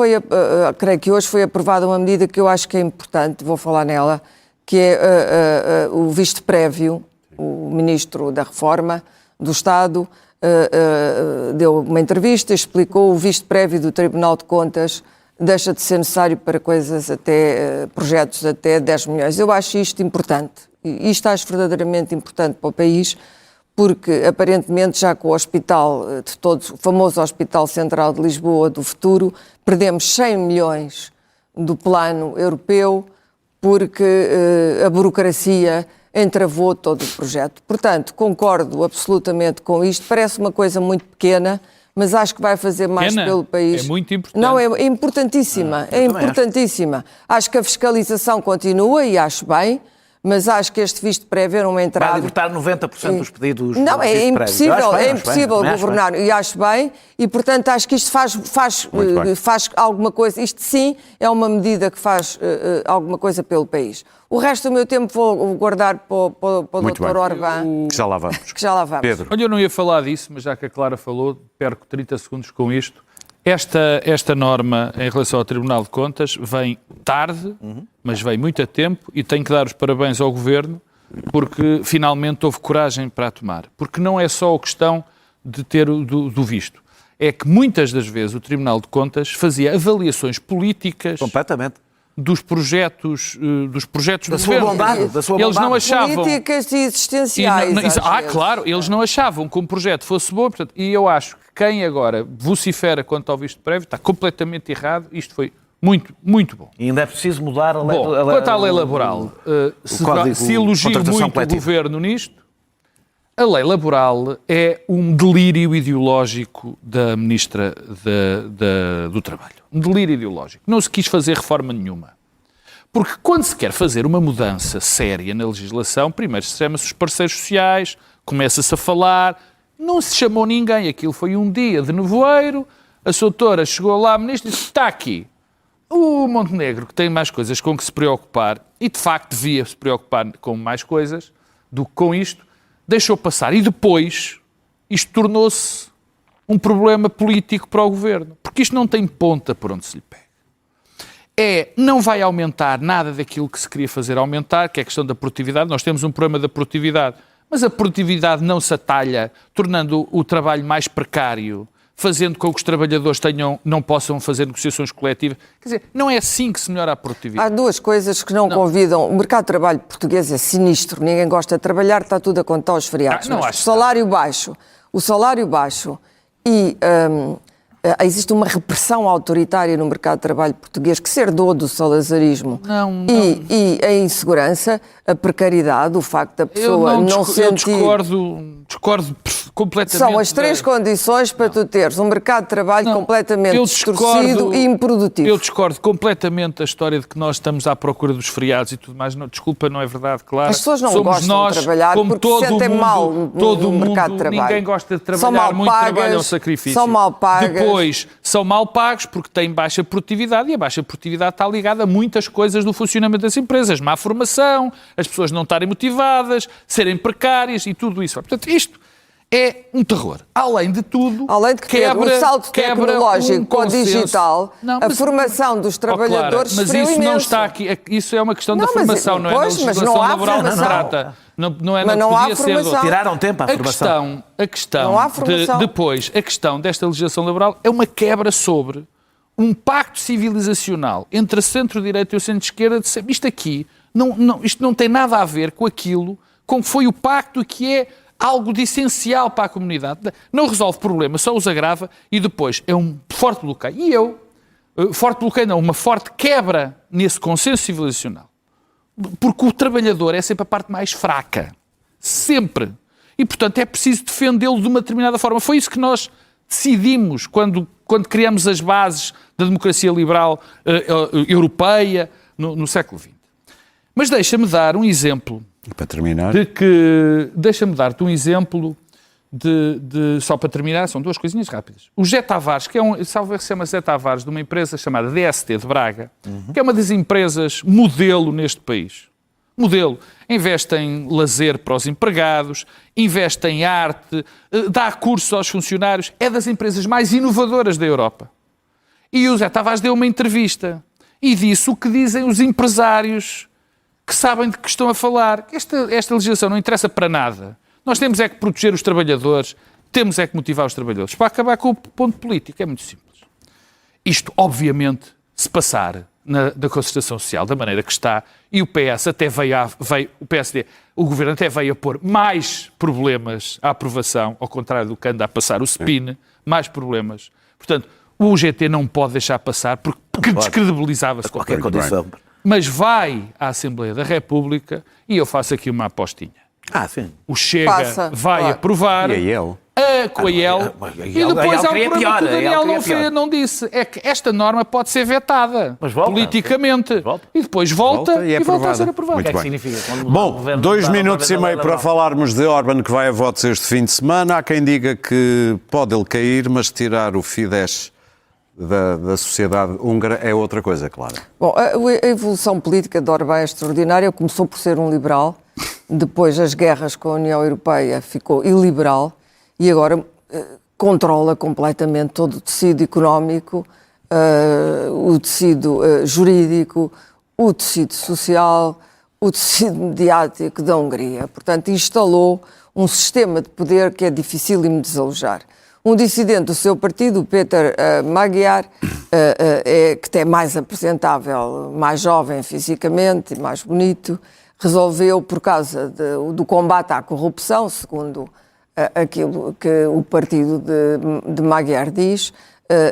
creio que hoje foi aprovada uma medida que eu acho que é importante, vou falar nela, que é o visto prévio. O Ministro da Reforma do Estado deu uma entrevista, explicou o visto prévio do Tribunal de Contas deixa de ser necessário para coisas projetos até 10 milhões. Eu acho isto importante. E isto acho verdadeiramente importante para o país, porque aparentemente já com o hospital de todos, o famoso Hospital Central de Lisboa do futuro, perdemos 100 milhões do plano europeu porque a burocracia entravou todo o projeto. Portanto, concordo absolutamente com isto. Parece uma coisa muito pequena, mas acho que vai fazer mais pelo país. É muito importante. Não, é importantíssima. É importantíssima. Acho que a fiscalização continua e acho bem, mas acho que este visto prévio era uma Vai entrada... libertar 90% dos pedidos. Não, do é visto impossível, prévio. é impossível governar, e acho bem, e portanto acho que isto faz alguma coisa, isto sim é uma medida que faz alguma coisa pelo país. O resto do meu tempo vou guardar para o Dr. Orbán. Que já lá vamos. Que já lá vamos. Pedro. Olha, eu não ia falar disso, mas já que a Clara falou, perco 30 segundos com isto. Esta norma em relação ao Tribunal de Contas vem tarde, mas vem muito a tempo, e tenho que dar os parabéns ao Governo, porque finalmente houve coragem para a tomar. Porque não é só a questão de ter do visto. É que muitas das vezes o Tribunal de Contas fazia avaliações políticas Completamente. dos projetos Da do sua Governo. bondade. Da sua Eles não bondade. achavam... Políticas e existenciais. às vezes. Claro, eles não achavam que um projeto fosse bom, portanto, e eu acho que quem agora vocifera quanto ao visto prévio está completamente errado. Isto foi muito, muito bom. E ainda é preciso mudar a lei. Bom, quanto à lei laboral, se elogio contratação muito coletiva. o Governo nisto, a lei laboral é um delírio ideológico da Ministra do Trabalho. Um delírio ideológico. Não se quis fazer reforma nenhuma. Porque quando se quer fazer uma mudança séria na legislação, primeiro se chama-se os parceiros sociais, começa-se a falar, não se chamou ninguém, aquilo foi um dia de nevoeiro, a sua doutora chegou lá, a ministra, disse, está aqui. O Montenegro, que tem mais coisas com que se preocupar, e de facto devia se preocupar com mais coisas do que com isto, deixou passar. E depois, isto tornou-se um problema político para o Governo. Porque isto não tem ponta por onde se lhe pega. Não vai aumentar nada daquilo que se queria fazer aumentar, que é a questão da produtividade. Nós temos um problema da produtividade, mas a produtividade não se atalha, tornando o trabalho mais precário, fazendo com que os trabalhadores não possam fazer negociações coletivas. Quer dizer, não é assim que se melhora a produtividade. Há duas coisas que não convidam. O mercado de trabalho português é sinistro, ninguém gosta de trabalhar, está tudo a contar os feriados. Não Mas acho o salário baixo e existe uma repressão autoritária no mercado de trabalho português que se herdou do salazarismo. E a insegurança, a precariedade, o facto da pessoa não sentir... Eu discordo completamente. São as três condições para tu teres um mercado de trabalho completamente distorcido e improdutivo. Eu discordo completamente da história de que nós estamos à procura dos feriados e tudo mais. Não, desculpa, não é verdade, claro. As pessoas não Somos gostam nós, de trabalhar como porque todo se sentem mundo, mal todo no mercado mundo, de trabalho. Ninguém gosta de São trabalhar, mal muito pagas, trabalho é um sacrifício. são mal pagas. Depois, são mal pagos porque têm baixa produtividade e a baixa produtividade está ligada a muitas coisas do funcionamento das empresas. Má formação, as pessoas não estarem motivadas, serem precárias e tudo isso. Portanto, isto é um terror. Além de tudo, além de que o salto tecnológico para o digital, a formação dos trabalhadores mas sofreu isso imenso. não está aqui. Isso é uma questão da formação, não é? Pois, Na mas legislação não há laboral não se formação. trata. Não é, Mas não há podia ser de formação. outra. Tiraram tempo à formação. A questão Não há formação. depois, a questão desta legislação laboral é uma quebra sobre um pacto civilizacional entre a centro-direita e o centro-esquerda. Isto aqui, isto não tem nada a ver com aquilo, com que foi o pacto que é algo de essencial para a comunidade. Não resolve problemas, só os agrava e depois é um forte bloqueio. Uma forte quebra nesse consenso civilizacional. Porque o trabalhador é sempre a parte mais fraca. Sempre. E, portanto, é preciso defendê-lo de uma determinada forma. Foi isso que nós decidimos quando criamos as bases da democracia liberal europeia no século XX. Mas deixa-me dar um exemplo. E para terminar... Deixa-me dar-te um exemplo só para terminar, são duas coisinhas rápidas. O Zé Tavares, que salvo se chama Zé Tavares, de uma empresa chamada DST de Braga, que é uma das empresas modelo neste país. Modelo. Investe em lazer para os empregados, investe em arte, dá cursos aos funcionários, é das empresas mais inovadoras da Europa. E o Zé Tavares deu uma entrevista e disse o que dizem os empresários que sabem de que estão a falar. Esta legislação não interessa para nada. Nós temos é que proteger os trabalhadores, temos é que motivar os trabalhadores. Para acabar com o ponto político, é muito simples. Isto, obviamente, se passar da concertação social da maneira que está, e o PS até o PSD, o Governo até veio a pôr mais problemas à aprovação, ao contrário do que anda a passar o SPIN, mais problemas. Portanto, o UGT não pode deixar passar porque descredibilizava-se qualquer condição. Mas vai à Assembleia da República e eu faço aqui uma apostinha. Sim. O Chega vai aprovar. E aí ele? com a IEL. E depois há um problema que o Daniel não disse. É que esta norma pode ser vetada politicamente. E depois volta e volta a ser aprovada. Muito O que é que bem. significa? Quando Bom, o governo 2 está minutos e novamente meio a para levar- falarmos de Orbán, que vai a votos este fim de semana. Há quem diga que pode ele cair, mas tirar o Fidesz da sociedade húngara é outra coisa, claro. Bom, a evolução política de Orbán é extraordinária. Começou por ser um liberal, depois as guerras com a União Europeia ficou iliberal e agora controla completamente todo o tecido económico, o tecido jurídico, o tecido social, o tecido mediático da Hungria. Portanto, instalou um sistema de poder que é dificílimo de desalojar. Um dissidente do seu partido, o Péter Magyar, que é mais apresentável, mais jovem fisicamente e mais bonito, resolveu, por causa do combate à corrupção, segundo aquilo que o partido de Magyar diz,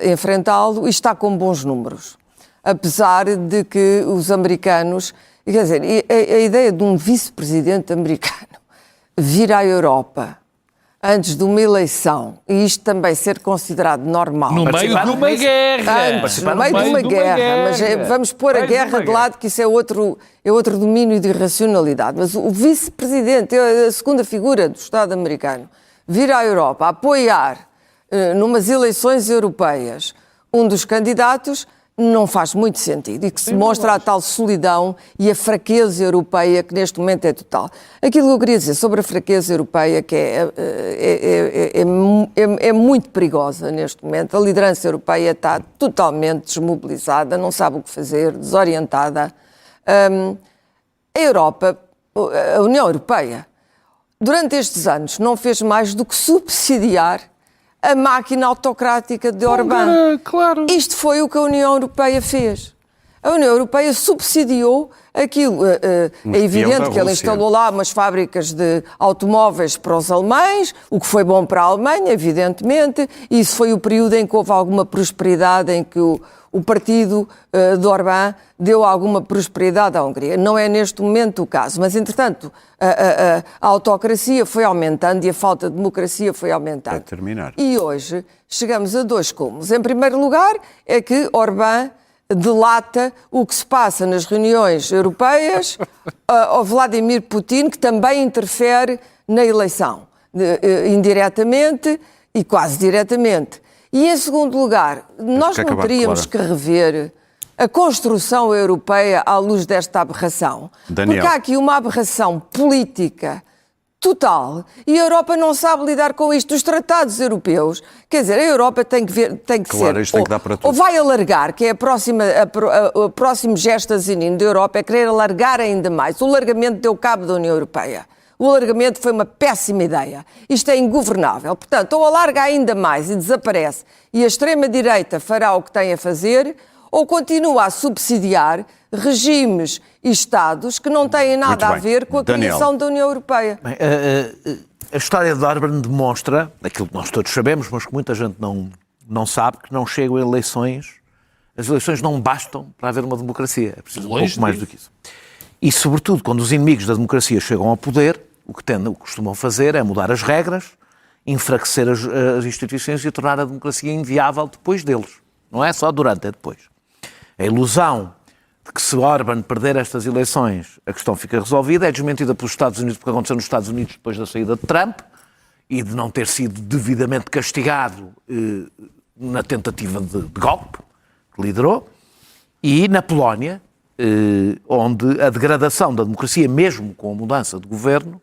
enfrentá-lo, e está com bons números. Apesar de que os americanos... Quer dizer, a ideia de um vice-presidente americano vir à Europa antes de uma eleição, e isto também ser considerado normal. No meio de uma guerra. Antes, no meio de uma guerra. Mas vamos pôr a guerra de lado, que isso é outro domínio de irracionalidade. Mas o vice-presidente, a segunda figura do Estado americano, vir à Europa apoiar, numas eleições europeias, um dos candidatos, não faz muito sentido, e que se mostra a tal solidão e a fraqueza europeia que neste momento é total. Aquilo que eu queria dizer sobre a fraqueza europeia, que é muito perigosa neste momento. A liderança europeia está totalmente desmobilizada, não sabe o que fazer, desorientada. A Europa, a União Europeia, durante estes anos não fez mais do que subsidiar a máquina autocrática de Orbán. Claro. Isto foi o que a União Europeia fez. A União Europeia subsidiou aquilo. É evidente que ele instalou lá umas fábricas de automóveis para os alemães, o que foi bom para a Alemanha, evidentemente. Isso foi o período em que houve alguma prosperidade, em que o partido de Orbán deu alguma prosperidade à Hungria. Não é neste momento o caso, mas, entretanto, a autocracia foi aumentando e a falta de democracia foi aumentando. Vai terminar. E hoje chegamos a dois cúmulos. Em primeiro lugar, é que Orbán delata o que se passa nas reuniões europeias ao Vladimir Putin, que também interfere na eleição, indiretamente e quase diretamente. E, em segundo lugar, nós não teríamos que rever a construção europeia à luz desta aberração. Daniel. Porque há aqui uma aberração política total e a Europa não sabe lidar com isto. Os tratados europeus, quer dizer, a Europa tem que ser... Isto tem que dar para tudo. Ou vai alargar, que é o próximo gesto asinino da Europa, é querer alargar ainda mais. O alargamento deu cabo da União Europeia. O alargamento foi uma péssima ideia. Isto é ingovernável. Portanto, ou alarga ainda mais e desaparece e a extrema-direita fará o que tem a fazer, ou continua a subsidiar regimes e Estados que não têm nada a ver com a criação da União Europeia. Bem, a história de Orbán demonstra aquilo que nós todos sabemos, mas que muita gente não sabe, que não chegam a eleições. As eleições não bastam para haver uma democracia. É preciso um pouco mais do que isso. E, sobretudo, quando os inimigos da democracia chegam ao poder, o que costumam fazer é mudar as regras, enfraquecer as instituições e tornar a democracia inviável depois deles. Não é só durante, é depois. A ilusão de que se Orbán perder estas eleições a questão fica resolvida é desmentida pelos Estados Unidos, porque aconteceu nos Estados Unidos depois da saída de Trump e de não ter sido devidamente castigado na tentativa de golpe que liderou, e na Polónia, onde a degradação da democracia, mesmo com a mudança de governo,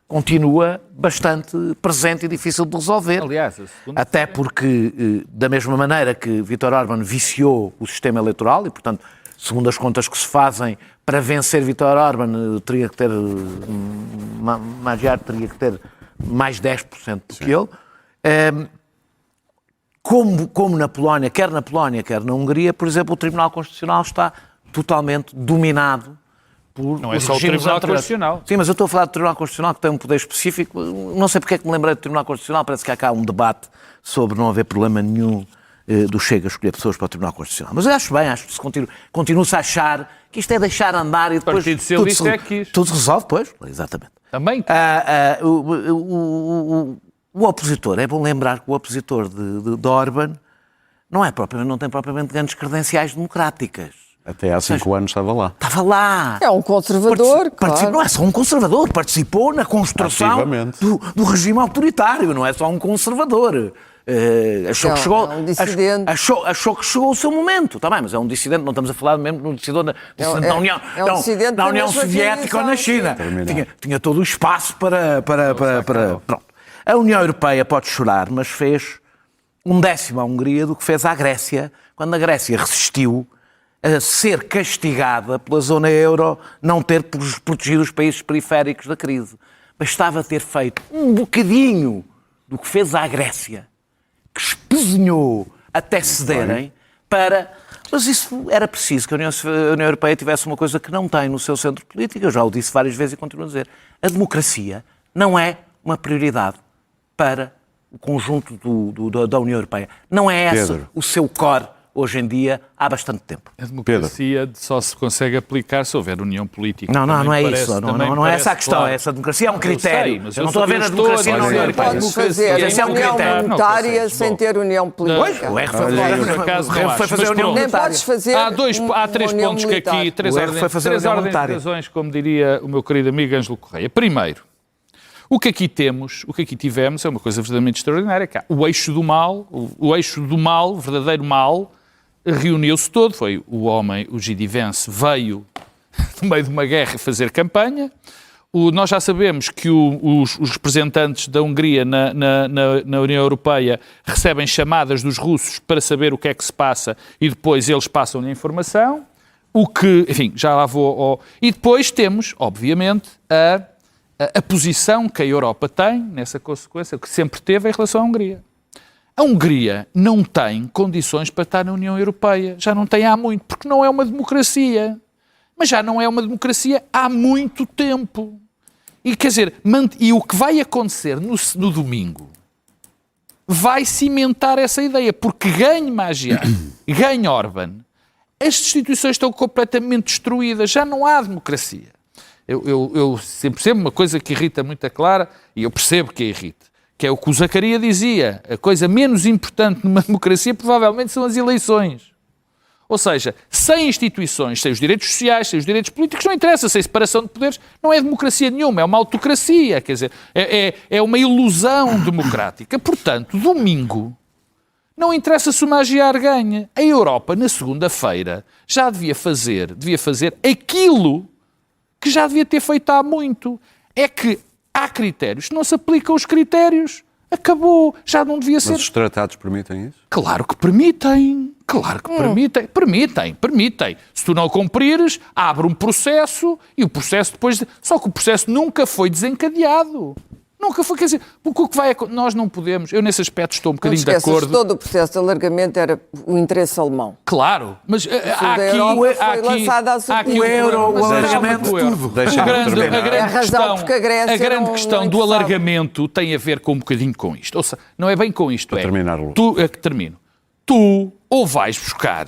continua bastante presente e difícil de resolver. Aliás, até porque, da mesma maneira que Viktor Orbán viciou o sistema eleitoral e, portanto, segundo as contas que se fazem, para vencer Viktor Orbán teria que ter Magyar teria que ter mais 10% do que ele. Como na Polónia, quer na Hungria, por exemplo, o Tribunal Constitucional está totalmente dominado por não é só o Tribunal Constitucional. Sim, mas eu estou a falar do Tribunal Constitucional, que tem um poder específico. Não sei porque é que me lembrei do Tribunal Constitucional, parece que há cá um debate sobre não haver problema nenhum do Chega a escolher pessoas para o Tribunal Constitucional. Mas eu acho bem, acho que se continua-se a achar que isto é deixar andar e depois tudo se resolve, pois, exatamente. Também. o opositor, é bom lembrar que o opositor de Orbán não tem propriamente grandes credenciais democráticas. Até há 5 anos estava lá. Estava lá. É um conservador, claro. Não é só um conservador, participou na construção do regime autoritário, não é só um conservador. Achou que chegou, um dissidente. achou que chegou o seu momento, está bem, mas é um dissidente, não estamos a falar mesmo de um dissidente da União Soviética ou na China. Tinha todo o espaço para pronto. A União Europeia pode chorar, mas fez 1/10 à Hungria do que fez à Grécia, quando a Grécia resistiu a ser castigada pela zona euro não ter protegido os países periféricos da crise. Bastava ter feito um bocadinho do que fez à Grécia, que espezinhou até cederem, para... Mas isso era preciso que a União Europeia tivesse uma coisa que não tem no seu centro político, eu já o disse várias vezes e continuo a dizer. A democracia não é uma prioridade para o conjunto da União Europeia. Não é esse o seu core hoje em dia, há bastante tempo. A democracia só se consegue aplicar se houver união política. Não é isso. Não é essa a questão. Claro. Essa democracia é um critério. Eu não estou a ver a democracia na União Europeia. Pode fazer Esse é um união critério. monetária sem ter união política. O R foi fazer a união Nem podes fazer há 3 pontos que aqui, 3 ordens de razões, como diria o meu querido amigo Ângelo Correia. Primeiro, o que aqui tivemos é uma coisa verdadeiramente extraordinária. O eixo do mal, o verdadeiro mal, reuniu-se todo. Foi o homem, o J.D. Vance, veio no meio de uma guerra fazer campanha. Nós já sabemos que os representantes da Hungria na União Europeia recebem chamadas dos russos para saber o que é que se passa e depois eles passam-lhe a informação. Enfim, já lá vou... E depois temos, obviamente, a posição que a Europa tem, nessa consequência, que sempre teve em relação à Hungria. A Hungria não tem condições para estar na União Europeia. Já não tem há muito, porque não é uma democracia. Mas já não é uma democracia há muito tempo. E quer dizer, e o que vai acontecer no domingo vai cimentar essa ideia, porque ganhe Magyar, ganhe Orbán, as instituições estão completamente destruídas, já não há democracia. Eu sempre percebo uma coisa que irrita muito a Clara, e eu percebo que a irrita, que é o que o Zacarias dizia, a coisa menos importante numa democracia provavelmente são as eleições. Ou seja, sem instituições, sem os direitos sociais, sem os direitos políticos, não interessa, sem separação de poderes, não é democracia nenhuma, é uma autocracia, quer dizer, é uma ilusão democrática. Portanto, domingo, não interessa se o Magyar ganha. A Europa, na segunda-feira, já devia fazer aquilo que já devia ter feito há muito. É que há critérios, se não se aplicam os critérios, acabou, já não devia ser... Mas os tratados permitem isso? Claro que permitem. Claro que permitem. Se tu não cumprires, abre um processo e o processo depois... Só que o processo nunca foi desencadeado. Nunca foi, quer dizer, porque o que vai... Nós não podemos... Eu nesse aspecto estou um bocadinho de acordo. Todo o processo de alargamento era o interesse alemão. Claro, mas há aqui o euro, o alargamento, tudo. A grande questão do alargamento tem a ver com um bocadinho com isto. Ou seja, não é bem com isto. Termino. Tu ou vais buscar...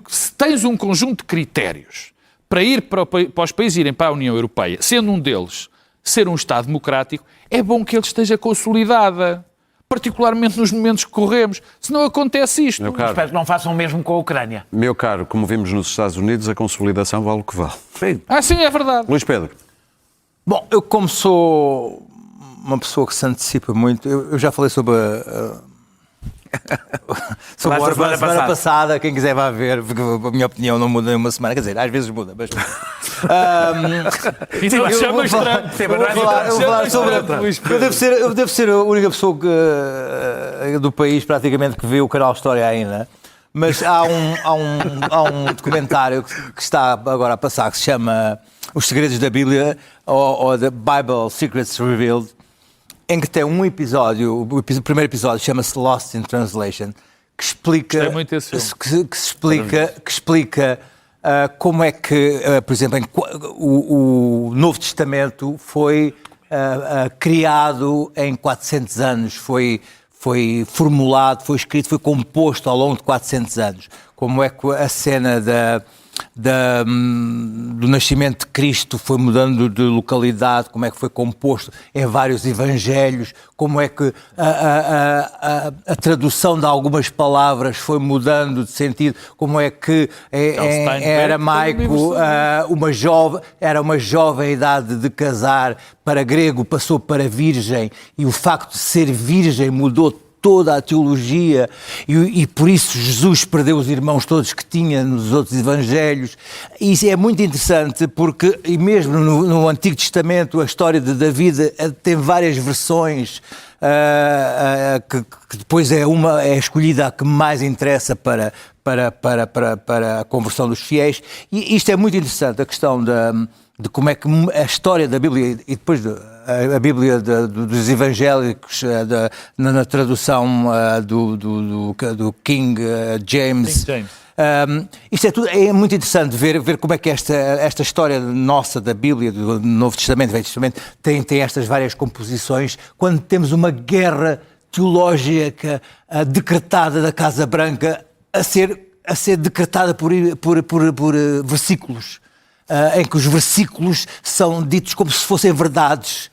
Se tens um conjunto de critérios para ir para os países irem para a União Europeia, sendo um deles ser um Estado democrático, é bom que ele esteja consolidada, particularmente nos momentos que corremos. Se não acontece isto... Espero que não façam o mesmo com a Ucrânia. Meu caro, como vimos nos Estados Unidos, a consolidação vale o que vale. Sim, é verdade. Luís Pedro. Bom, eu como sou uma pessoa que se antecipa muito, eu já falei sobre sobre a semana passada, quem quiser vai ver, porque a minha opinião não muda em uma semana, quer dizer, às vezes muda, mas... Eu devo ser a única pessoa do país praticamente que vê o canal História ainda, mas há um documentário que está agora a passar que se chama Os Segredos da Bíblia, ou The Bible Secrets Revealed, em que tem um episódio, o primeiro episódio chama-se Lost in Translation, que explica como é que, por exemplo, o Novo Testamento foi criado em 400 anos, foi formulado, foi escrito, foi composto ao longo de 400 anos. Como é que a cena do nascimento de Cristo foi mudando de localidade, como é que foi composto em vários evangelhos, como é que a tradução de algumas palavras foi mudando de sentido, como é que em aramaico era uma jovem idade de casar, para grego passou para virgem, e o facto de ser virgem mudou toda a teologia e por isso Jesus perdeu os irmãos todos que tinha nos outros evangelhos. E isso é muito interessante porque, e mesmo no Antigo Testamento, a história de David tem várias versões, que depois é escolhida a que mais interessa para a conversão dos fiéis. E isto é muito interessante, a questão de como é que a história da Bíblia e depois a Bíblia dos evangélicos na tradução do King James. Isto é tudo, é muito interessante ver como é que esta história nossa da Bíblia, do Novo Testamento, Velho Testamento, tem estas várias composições, quando temos uma guerra teológica decretada da Casa Branca a ser decretada por versículos. Em que os versículos são ditos como se fossem verdades.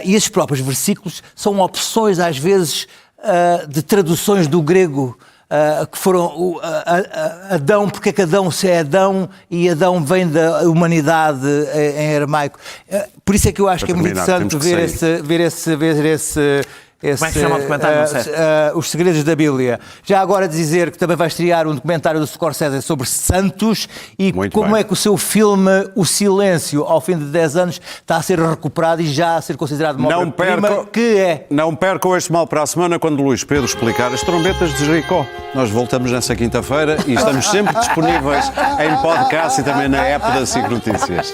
E esses próprios versículos são opções, às vezes, de traduções do grego, que foram Adão, porque é que Adão se é Adão e Adão vem da humanidade em aramaico. Por isso é que eu acho que é muito interessante ver esse como é que chama o documentário? Os Segredos da Bíblia. Já agora dizer que também vai estrear um documentário do Scorsese sobre santos e como é que o seu filme O Silêncio, ao fim de 10 anos, está a ser recuperado e já a ser considerado uma obra-prima, que é... Não percam este mal para a semana quando Luís Pedro explicar as trombetas de Jericó. Nós voltamos nessa quinta-feira e estamos sempre disponíveis em podcast e também na app da SIC Notícias.